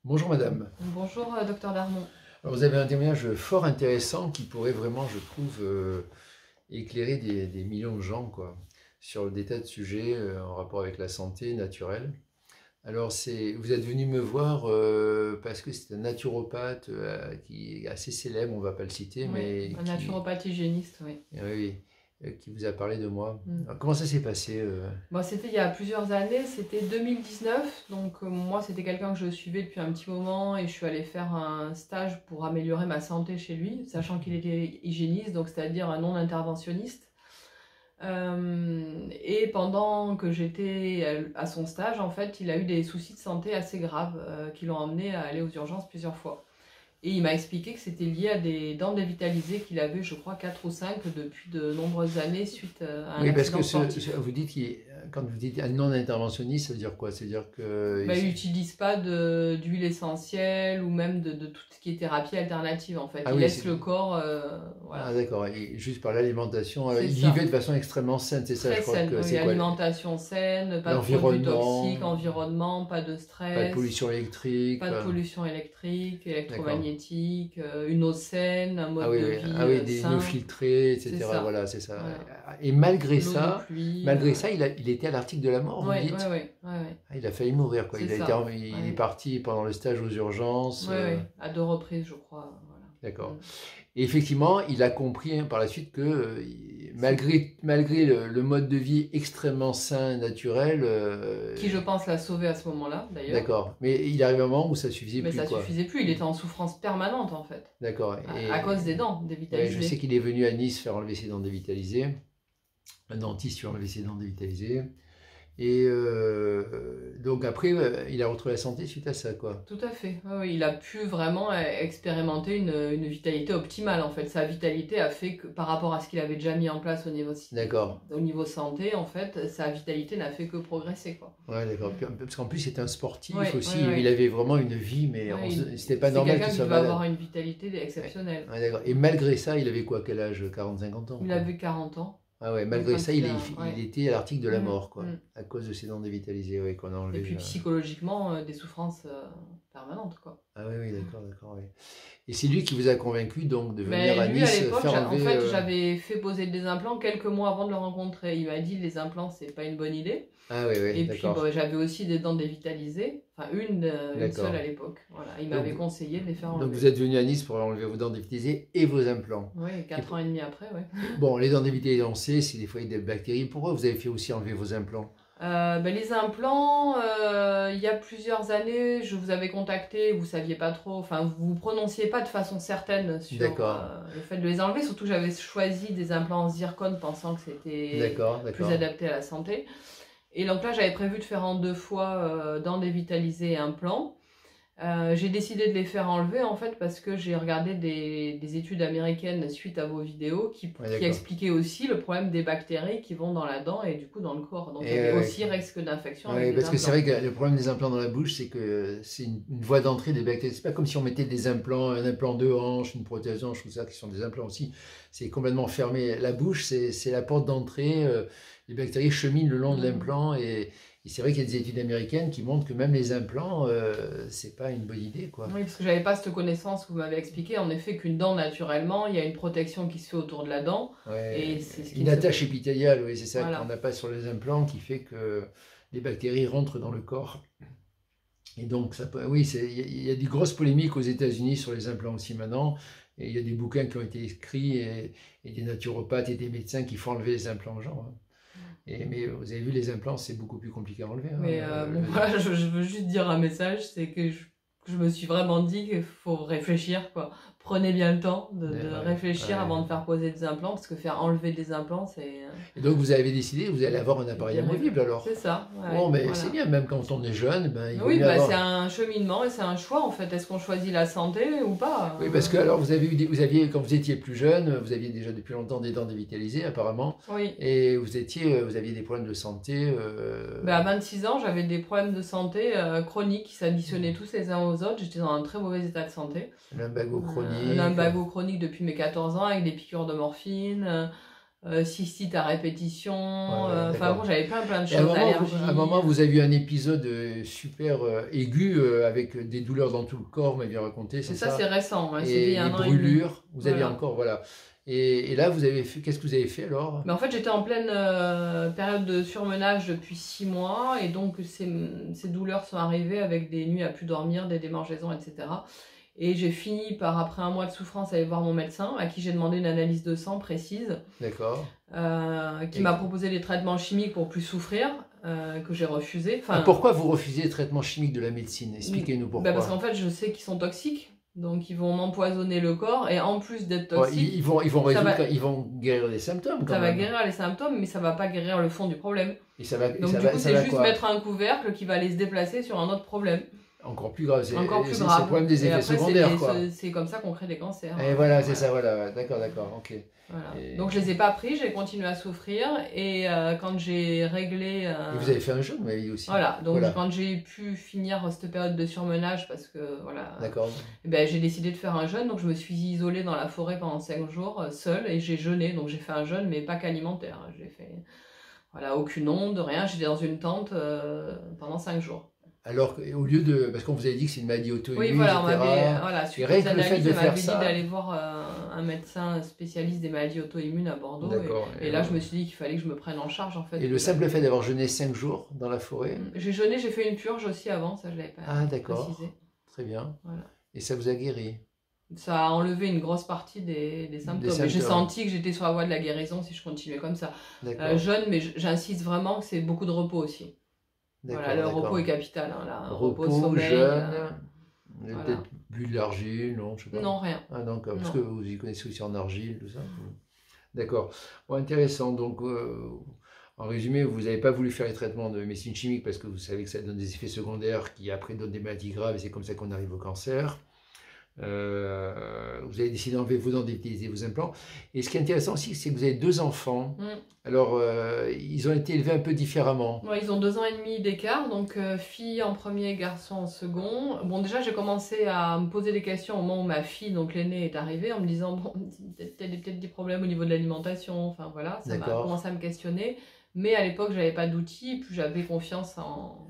Bonjour madame. Bonjour, docteur Darmon. Alors, vous avez un témoignage fort intéressant qui pourrait vraiment, je trouve, éclairer des millions de gens quoi, sur des tas de sujets en rapport avec la santé naturelle. Alors, vous êtes venu me voir parce que c'est un naturopathe qui est assez célèbre, on ne va pas le citer, Oui, mais un qui, naturopathe hygiéniste, oui. oui, qui vous a parlé de moi. Mm. Alors, comment ça s'est passé Bon, c'était il y a plusieurs années, c'était 2019, donc moi c'était quelqu'un que je suivais depuis un petit moment et je suis allée faire un stage pour améliorer ma santé chez lui, sachant qu'il était hygiéniste, donc c'est-à-dire un non-interventionniste. Et pendant que j'étais à son stage, en fait, il a eu des soucis de santé assez graves qui l'ont emmené à aller aux urgences plusieurs fois. Et il m'a expliqué que c'était lié à des dents dévitalisées qu'il avait, je crois, 4 ou 5 depuis de nombreuses années suite à un Oui, parce accident que sportif. vous dites quand vous dites un non-interventionniste, ça veut dire quoi? Ça veut dire que Bah, il n'utilise pas d'huile essentielle ou même de tout ce qui est thérapie alternative, en fait. ah Il oui, laisse le corps, ah voilà. d'accord, et juste par l'alimentation, C'est il ça. vivait de façon extrêmement saine, c'est ça, je Très crois saine, que oui, c'est quoi? alimentation saine, pas de produits L'environnement, toxiques, environnement, pas de pas de stress, pollution électrique, pas de pollution électrique, d'accord. électromagnétique, une eau saine, un Ah mode oui, de oui, vie ah oui, une eau sain. filtrée, C'est etc. ça. Voilà, c'est ça. Voilà. Et L'eau de pluie. malgré ça, il était à l'article de la mort, vous me Ouais, ouais, dites? ouais, ouais, ouais. Ah, il a failli mourir, quoi. C'est Il a été, ça. il est Ouais. parti pendant le stage aux urgences. Ouais, ouais. À 2 reprises, je crois. Voilà. D'accord. Mm. Et effectivement, il a compris par la suite que C'est malgré le mode de vie extrêmement sain, naturel, qui, je pense, l'a sauvé à ce moment-là, d'ailleurs. d'accord. Mais il arrive un moment où ça suffisait Mais plus, ça quoi. suffisait plus. Il était en souffrance permanente, en fait. D'accord. À cause des dents Ouais, je sais dévitalisées. qu'il est venu à Nice faire enlever ses dents dévitalisées. Un dentiste lui a enlevé ses dents dévitalisées. Et donc après, il a retrouvé la santé suite à ça, quoi. Tout à fait. Ouais, ouais. Il a pu vraiment expérimenter une vitalité optimale, en fait. Sa vitalité a fait que, par rapport à ce qu'il avait déjà mis en place D'accord. au niveau santé, en fait, sa vitalité n'a fait que progresser, quoi. Ouais, d'accord. Parce qu'en plus, c'était un sportif Ouais, aussi. ouais, Il ouais. avait vraiment une vie, mais Ouais, c'était pas c'est normal quelqu'un qu'il qui soit devait malade. avoir une vitalité exceptionnelle. Ouais, d'accord. Et malgré ça, il avait quoi? Quel âge? 40-50 ans, Il quoi. avait 40 ans. Ah ouais, Donc malgré ça, quand il a... il Ouais. était à l'article de la mort, quoi. Mm. À cause de ses dents dévitalisées, ouais, qu'on a Et enlevé. puis psychologiquement, des souffrances permanentes, quoi. Ah oui, oui, d'accord, oui. Et c'est lui qui vous a convaincu, donc, de venir Mais à lui, à Nice l'époque, faire en enlever... fait, j'avais fait poser des implants quelques mois avant de le rencontrer. Il m'a dit les implants, c'est pas une bonne idée. Ah oui, oui, Et puis, d'accord. bon, j'avais aussi des dents dévitalisées, enfin une seule D'accord. à l'époque. Voilà, il Donc, m'avait conseillé de les faire donc enlever. vous êtes venu à Nice pour enlever vos dents dévitalisées et vos implants. Oui, Et 4 ans et demi après, oui. bon, les dents dévitalisées, on sait, c'est des fois des bactéries. Pourquoi vous avez fait aussi enlever vos implants? Ben, les implants, il y a plusieurs années, je vous avais contacté, vous saviez pas trop, enfin vous prononciez pas de façon certaine sur D'accord. le fait de les enlever, surtout que j'avais choisi des implants en zircone pensant que c'était D'accord, plus d'accord. adapté à la santé. Et donc là j'avais prévu de faire en 2 fois dents dévitalisées et implants. J'ai décidé de les faire enlever en fait parce que j'ai regardé des études américaines suite à vos vidéos qui Ouais, d'accord. expliquaient aussi le problème des bactéries qui vont dans la dent et du coup dans le corps. Donc il y Et, avait aussi risque d'infection avec ouais, les parce que c'est implants. vrai que le problème des implants dans la bouche, c'est que c'est une voie d'entrée des bactéries. C'est pas comme si on mettait des implants, un implant de hanche, une prothèse de hanche, tout ça, qui sont des implants aussi. C'est complètement fermé. La bouche, c'est la porte d'entrée. Les bactéries cheminent le long de l'implant et c'est vrai qu'il y a des études américaines qui montrent que même les implants, c'est pas une bonne idée, quoi. Oui, parce que j'avais pas cette connaissance que vous m'avez expliqué. En effet, qu'une dent naturellement, il y a une protection qui se fait autour de la dent Ouais, et c'est ce qui une ne se attache fait. épithéliale, oui, c'est ça Voilà. qu'on n'a pas sur les implants qui fait que les bactéries rentrent dans le corps. Et donc, oui, il y a des grosses polémiques aux États-Unis sur les implants aussi maintenant. Et il y a des bouquins qui ont été écrits et des naturopathes et des médecins qui font enlever les implants aux gens, hein. Mais vous avez vu, les implants, c'est beaucoup plus compliqué à enlever, hein. Mais bon, voilà, je veux juste dire un message, c'est que je me suis vraiment dit qu'il faut réfléchir, quoi. Prenez bien le temps de Ouais, réfléchir ouais. avant de faire poser des implants, parce que faire enlever des implants, c'est Et donc, vous avez décidé, vous allez avoir un appareil terrible. amovible alors. C'est ça. Ouais, Bon, mais voilà. c'est bien, même quand on est jeune, ben, il vaut Oui, mieux bah, avoir. c'est un cheminement et c'est un choix en fait. Est-ce qu'on choisit la santé ou pas? Oui, parce que alors vous avez vous aviez, quand vous étiez plus jeune, vous aviez déjà depuis longtemps des dents dévitalisées apparemment, Oui. et vous aviez des problèmes de santé. Bah, à 26 ans, j'avais des problèmes de santé chroniques qui s'additionnaient tous les uns aux autres. J'étais dans un très mauvais état de santé. Lumbago chronique. Un lumbago chronique depuis mes 14 ans avec des piqûres de morphine. cystite à répétition. Enfin d'accord. bon, j'avais plein de Et à choses, un moment, allergies. vous avez eu un épisode super aigu avec des douleurs dans tout le corps, vous m'avez bien raconté, c'est Ça, ça? c'est récent, hein, c'était il y Et a les 1 an et demi. brûlures, vous aviez Voilà. encore, voilà. Et là, vous avez fait, qu'est-ce que vous avez fait alors? Mais en fait, j'étais en pleine période de surmenage depuis 6 mois, et donc ces douleurs sont arrivées avec des nuits à plus dormir, des démangeaisons, etc. Et j'ai fini par, après 1 mois de souffrance, aller voir mon médecin, à qui j'ai demandé une analyse de sang précise, D'accord. qui Et m'a proposé des traitements chimiques pour plus souffrir, que j'ai refusé. Enfin, pourquoi vous refusez les traitements chimiques de la médecine? Expliquez-nous bah parce qu'en pourquoi. fait, je sais qu'ils sont toxiques, donc ils vont m'empoisonner le corps, et en plus d'être Bon, toxiques, ils vont ça résoudre, va, ils vont guérir les symptômes quand ça va même. guérir les symptômes, mais ça va pas guérir le fond du problème. Et ça va, Donc du coup, ça c'est va juste quoi? mettre un couvercle qui va aller se déplacer sur un autre problème. Encore plus grave. Encore plus C'est le grave. problème des Et effets après, secondaires, quoi. c'est comme ça qu'on crée des cancers. Et voilà, c'est Voilà. ça, voilà. D'accord, ok. Voilà. Et... Donc je les ai pas pris, j'ai continué à souffrir, et quand j'ai réglé... et vous avez fait un jeûne, vous m'avez dit aussi. Voilà, donc Voilà. quand j'ai pu finir cette période de surmenage, parce que voilà, D'accord. ben, j'ai décidé de faire un jeûne, donc je me suis isolée dans la forêt pendant 5 jours, seule, et j'ai jeûné, donc j'ai fait un jeûne, mais pas qu'alimentaire. J'ai fait, voilà, aucune onde, rien, j'étais dans une tente pendant 5 jours. Alors qu'au lieu de... Parce qu'on vous avait dit que c'est une maladie auto-immune, Oui, voilà, on etc. m'avait, voilà, Et suite rien aux que le fait analyses, de elle faire m'avait dit ça... d'aller voir un médecin spécialiste des maladies auto-immunes à Bordeaux. D'accord. Et là, je me suis dit qu'il fallait que je me prenne en charge, en fait. Et le simple fait d'avoir jeûné 5 jours dans la forêt... J'ai jeûné, j'ai fait une purge aussi avant, ça je l'avais pas d'accord. précisé. Très bien. Voilà. Et ça vous a guéri? Ça a enlevé une grosse partie des symptômes. Et j'ai senti que j'étais sur la voie de la guérison si je continuais comme ça. Jeûne, mais j'insiste vraiment que c'est beaucoup de repos aussi. Voilà, le repos est capital. Hein, là. Repos, sommeil, jeûne, voilà. peut-être bu de l'argile, non, je sais pas. Non, rien. Ah, donc, parce Non. que vous y connaissez aussi en argile, tout ça. D'accord. Bon, intéressant. Donc, en résumé, vous n'avez pas voulu faire les traitements de médecine chimique parce que vous savez que ça donne des effets secondaires qui après donnent des maladies graves et c'est comme ça qu'on arrive au cancer. Vous avez décidé d'enlever vos dents, d'utiliser vos implants. Et ce qui est intéressant aussi, c'est que vous avez 2 enfants. Alors, ils ont été élevés un peu différemment. Ouais, ils ont 2 ans et demi d'écart, donc fille en premier, garçon en second. Bon, déjà, j'ai commencé à me poser des questions au moment où ma fille, donc l'aînée, est arrivée, en me disant, bon, peut-être des problèmes au niveau de l'alimentation, enfin voilà, ça m'a commencé à me questionner. Mais à l'époque, j'avais pas d'outils, puis j'avais confiance en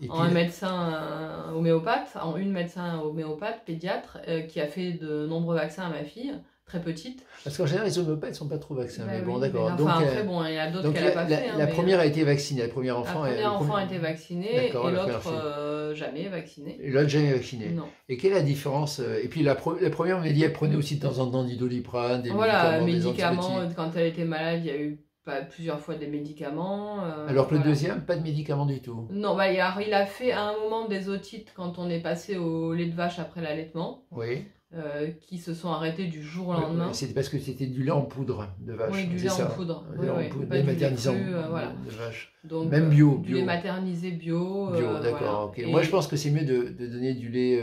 un médecin homéopathe, en une médecin homéopathe, pédiatre, qui a fait de nombreux vaccins à ma fille, très petite. Parce qu'en général, les homéopathes ne sont pas trop vaccinés. Bah mais bon, oui, d'accord. mais Donc, enfin, après, bon, il y a d'autres qu'elle n'a pas fait. La première a été vaccinée, la première enfant. La première enfant a été vaccinée, et l'autre jamais vaccinée. Et l'autre jamais vaccinée. Non. Et quelle est la différence? Et puis la première, on m'a dit, elle prenait aussi de temps en temps du Doliprane, des médicaments, quand elle était malade, il y a eu plusieurs fois des médicaments. Alors que le deuxième, pas de médicaments du tout. Non, bah, il a fait à un moment des otites quand on est passé au lait de vache après l'allaitement. Oui. Qui se sont arrêtés du jour au lendemain. C'était parce que c'était du lait en poudre de vache. Oui, du lait en poudre. Lait maternisant voilà. de vache. Donc, même bio. Du lait maternisé bio. D'accord. Voilà. Ok. Moi, je pense que c'est mieux de donner du lait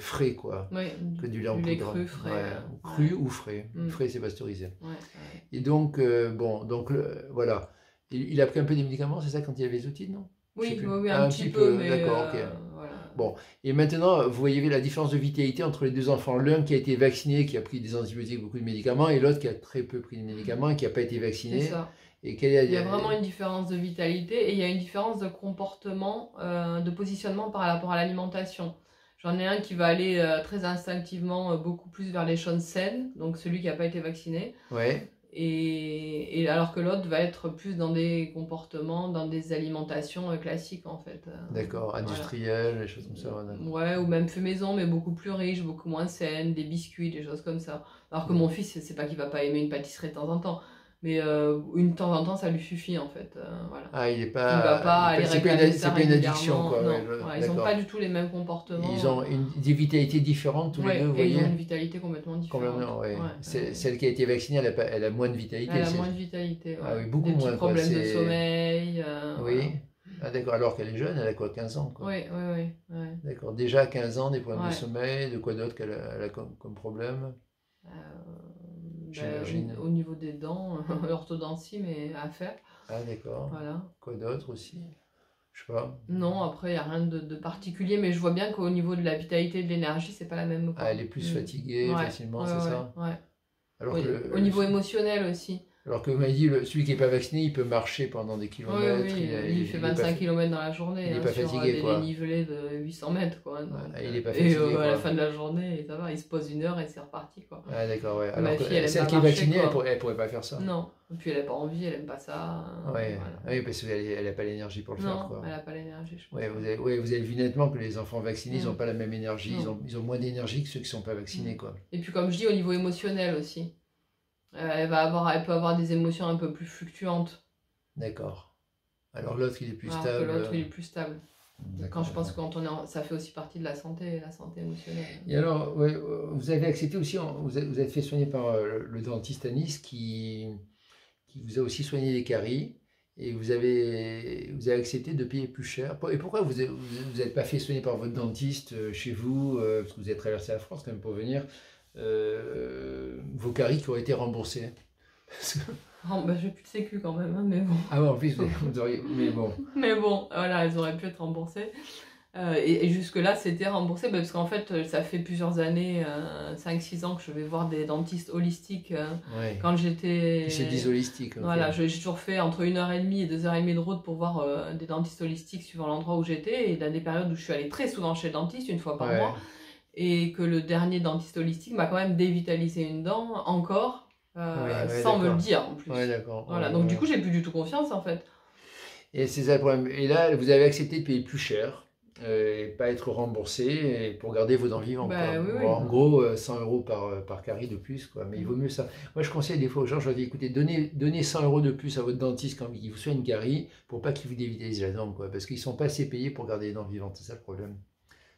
frais, quoi. Oui, que du lait en poudre. Du lait cru, frais. Cru ou frais. Frais, c'est pasteurisé. Ouais. Et donc, voilà. Il a pris un peu des médicaments, c'est ça, quand il avait les otites, non? Oui, un petit peu, mais d'accord, ok. voilà. Bon, et maintenant, vous voyez la différence de vitalité entre les 2 enfants. L'un qui a été vacciné, qui a pris des antibiotiques, beaucoup de médicaments, et l'autre qui a très peu pris de médicaments et qui n'a pas été vacciné. C'est ça. Et il y a vraiment une différence de vitalité et il y a une différence de comportement, de positionnement par rapport à l'alimentation. J'en ai un qui va aller très instinctivement beaucoup plus vers les choses saines, donc celui qui n'a pas été vacciné. Ouais. Et alors que l'autre va être plus dans des comportements, dans des alimentations classiques en fait. D'accord, industrielles, des choses comme ça. Ouais, ou même fait maison, mais beaucoup plus riche, beaucoup moins saine, des biscuits, des choses comme ça. Alors que mon fils, c'est pas qu'il va pas aimer une pâtisserie de temps en temps, mais une de temps en temps, ça lui suffit en fait. Voilà. Ah, il va pas aller réclamer ça c'est pas une addiction quoi. Non, ils n'ont pas du tout les mêmes comportements. Ils ont des vitalités différentes tous les deux, vous voyez. Ils ont une vitalité complètement différente. Complètement, ouais. Celle qui a été vaccinée, elle a moins de vitalité. Elle a moins de vitalité, ouais. Ah oui, beaucoup des moins. Des problèmes de sommeil. Oui. Voilà. Ah d'accord, alors qu'elle est jeune, elle a quoi, 15 ans quoi. Oui. D'accord, déjà à 15 ans, des problèmes de sommeil, de quoi d'autre qu'elle a comme problème? Au niveau des dents, l'orthodontie, mais à faire. Ah d'accord. Voilà. Quoi d'autre aussi? Je sais pas. Non, après, il n'y a rien de particulier, mais je vois bien qu'au niveau de la vitalité et de l'énergie, c'est pas la même. Ah, elle est plus fatiguée facilement, c'est ça? Ouais. Alors au niveau émotionnel aussi. Alors que vous m'avez dit, celui qui n'est pas vacciné, il peut marcher pendant des Oui, kilomètres. oui, il fait 25 km dans la journée, il n'est hein, pas sur fatigué, des quoi. dénivelés de 800 mètres, quoi. Donc, Il n'est pas et fatigué, à la quoi. fin de la journée, ça va, il se pose 1 heure et c'est reparti, quoi. Ah, d'accord, ouais. Ma Alors fille, elle que aime celle pas qui est marcher, vaccinée, quoi. elle pourrait pas faire ça. Non, et puis elle n'a pas envie, elle aime pas ça. Ouais. Voilà. Oui, parce qu'elle n'a pas l'énergie pour le faire, quoi. Non, elle n'a pas l'énergie, je pense. Ouais, vous avez vu nettement que les enfants vaccinés, ils n'ont pas la même énergie, Non. ils ont moins d'énergie que ceux qui ne sont pas vaccinés, quoi. Et puis comme je dis, au niveau émotionnel aussi. Elle peut avoir des émotions un peu plus fluctuantes. D'accord. Alors l'autre, il est plus Alors stable. que l'autre, il est plus stable. D'accord, Quand je pense que quand ça fait aussi partie de la santé émotionnelle. Et alors, ouais, vous avez accepté aussi, vous êtes fait soigner par le dentiste à Nice qui vous a aussi soigné les caries. Et vous avez accepté de payer plus cher. Et pourquoi vous n'êtes pas fait soigner par votre dentiste chez vous, parce que vous avez traversé la France quand même pour venir, vos caries qui auraient été remboursées? Oh, bah, j'ai plus de sécu quand même, hein, mais bon. Ah bon, en plus, vous auriez... Mais bon. Mais bon, voilà, elles auraient pu être remboursées. Et jusque-là, c'était remboursé, parce qu'en fait, ça fait plusieurs années, 5-6 ans que je vais voir des dentistes holistiques. Ouais. Quand j'étais... Ils se disent holistiques. Okay. Voilà, j'ai toujours fait entre 1h30 et 2h30 de route pour voir des dentistes holistiques suivant l'endroit où j'étais. Et dans des périodes où je suis allée très souvent chez le dentiste, 1 fois par mois. Et que le dernier dentiste holistique m'a quand même dévitalisé une dent, encore, sans me le dire en plus. Ouais, d'accord. Voilà, donc du coup, j'ai plus du tout confiance en fait. Et c'est ça le problème. Et là, vous avez accepté de payer plus cher. Et pas être remboursé pour garder vos dents vivantes. Bah, oui, en gros, 100 € par carie de plus, quoi. Mais il vaut mieux ça. Moi, je conseille des fois aux gens, je leur dis, écoutez, donnez 100 € de plus à votre dentiste quand il vous soigne une carie pour pas qu'il vous dévitalise la dent, quoi. Parce qu'ils sont pas assez payés pour garder les dents vivantes. C'est ça le problème.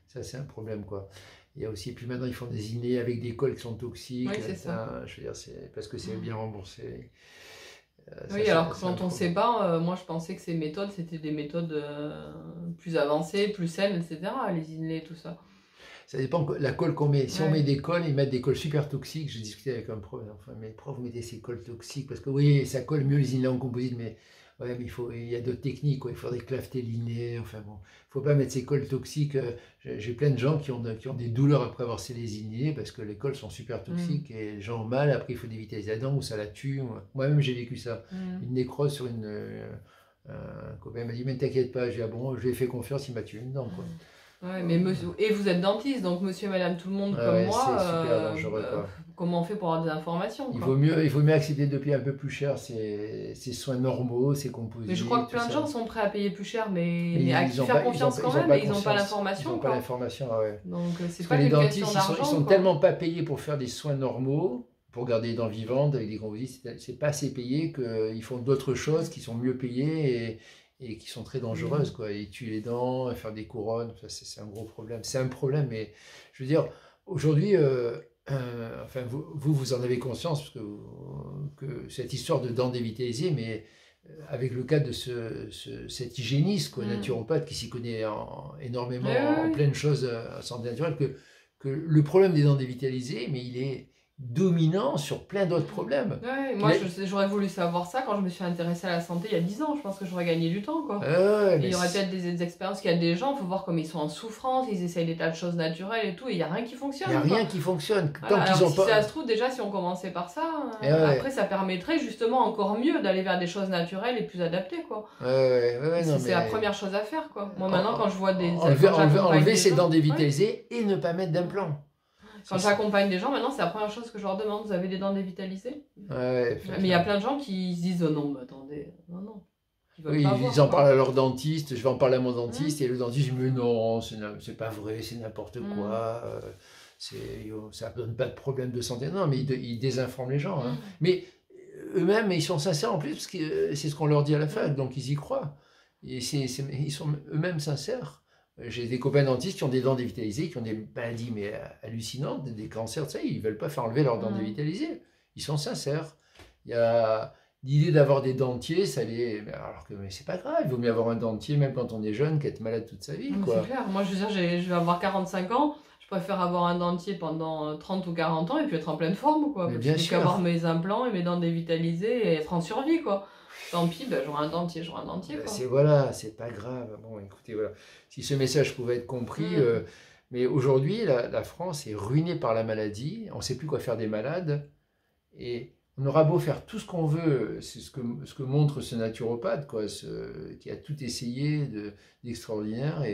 Ça, c'est un problème, quoi. Il y a aussi, puis maintenant, ils font des innées avec des cols qui sont toxiques. Oui, c'est ça. Je veux dire, c'est parce que c'est bien remboursé. Oui, alors quand on ne sait pas, moi je pensais que ces méthodes, c'était des méthodes plus avancées, plus saines, etc. Les inlays, tout ça. Ça dépend de la colle qu'on met. Si on met des colles, ils mettent des colles super toxiques. J'ai discuté avec un prof, enfin, mais pourquoi vous mettez ces colles toxiques? Parce que oui, ça colle mieux les inlays en composite, mais ouais, mais il y a d'autres techniques, quoi. Il faudrait claveter l'inlay, enfin bon. Il ne faut pas mettre ces colles toxiques. J'ai plein de gens qui ont des douleurs après avoir scellé les inlays parce que les colles sont super toxiques et les gens ont mal. Après, il faut dévitaliser la dent ou ça la tue. Moi-même, j'ai vécu ça. Une nécrose sur un copain m'a dit, mais ne t'inquiète pas. J'ai dit, ah bon, je lui ai fait confiance, il m'a tué une dent, quoi. Ouais, mais et vous êtes dentiste, donc monsieur et madame tout le monde comme moi, c'est super dangereux, quoi. Comment on fait pour avoir des informations, quoi. Il vaut mieux accepter de payer un peu plus cher ces soins normaux, ces composites. Mais je crois que plein de gens sont prêts à payer plus cher, mais à qui ont faire pas, confiance quand même, et ils n'ont pas l'information. Ils n'ont pas l'information, ouais. Donc c'est pas qu'une les dentistes, question d'argent. ils sont tellement pas payés pour faire des soins normaux, pour garder les dents vivantes avec des composites, c'est pas assez payé qu'ils font d'autres choses qui sont mieux payées et qui sont très dangereuses, quoi. Ils tuent les dents, faire des couronnes, c'est un gros problème. C'est un problème, mais je veux dire, aujourd'hui, enfin, vous en avez conscience, parce que cette histoire de dents dévitalisées, mais avec le cas de cet hygiéniste, quoi, naturopathe, qui s'y connaît énormément en plein de choses en santé naturelle, que le problème des dents dévitalisées, mais il est dominant sur plein d'autres problèmes. Ouais, moi j'aurais voulu savoir ça quand je me suis intéressée à la santé il y a 10 ans. Je pense que j'aurais gagné du temps, quoi. Il y aurait peut-être des expériences qu'il y a des gens, il faut voir comme ils sont en souffrance, ils essayent des tas de choses naturelles et tout, et il n'y a rien qui fonctionne. Il n'y a rien qui fonctionne. Voilà, tant qu'ils ont pas... ça se trouve, déjà si on commençait par ça, après ça permettrait justement encore mieux d'aller vers des choses naturelles et plus adaptées, quoi. C'est la première chose à faire, quoi. Moi maintenant quand je vois des... Enlever ses dents dévitalisées et ne pas mettre d'implant. Quand j'accompagne des gens, maintenant, c'est la première chose que je leur demande. Vous avez des dents dévitalisées? Mais il y a plein de gens qui se disent, oh non, mais attendez, non. Ils en parlent à leur dentiste, je vais en parler à mon dentiste, et le dentiste dit, mais non, c'est pas vrai, c'est n'importe quoi, ça donne pas de problème de santé. Non, mais ils désinforment les gens. Hein. Mais eux-mêmes, ils sont sincères en plus, parce que c'est ce qu'on leur dit à la fac, donc ils y croient. Et ils sont eux-mêmes sincères. J'ai des copains dentistes qui ont des dents dévitalisées, qui ont des maladies mais hallucinantes, des cancers, ça, ils ne veulent pas faire enlever leurs dents dévitalisées. Ils sont sincères. Il y a l'idée d'avoir des dentiers, ça les... Alors que c'est pas grave, il vaut mieux avoir un dentier même quand on est jeune qu'être malade toute sa vie. C'est clair. Moi, je veux dire, je vais avoir 45 ans, je préfère avoir un dentier pendant 30 ou 40 ans et puis être en pleine forme, quoi. Parce que avoir mes implants et mes dents dévitalisées et être en survie, quoi. Tant pis, j'aurai un dentier, Voilà, c'est pas grave. Bon, écoutez, voilà. Si ce message pouvait être compris, mais aujourd'hui, la France est ruinée par la maladie. On ne sait plus quoi faire des malades. Et On aura beau faire tout ce qu'on veut, c'est ce que montre ce naturopathe, quoi, qui a tout essayé d'extraordinaire.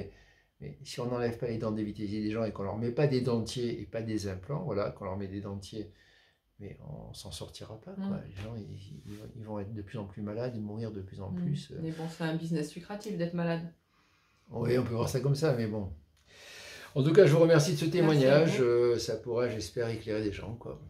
Mais si on n'enlève pas les dents dévitalisées des gens et qu'on leur met pas des dentiers et pas des implants, voilà, qu'on leur met des dentiers, mais on s'en sortira pas, quoi. Les gens, ils vont être de plus en plus malades et mourir de plus en plus. Mais bon, c'est un business lucratif d'être malade. Oui, on peut voir ça comme ça, mais bon. En tout cas, je vous remercie de ce témoignage. Ça pourra, j'espère, éclairer des gens, quoi.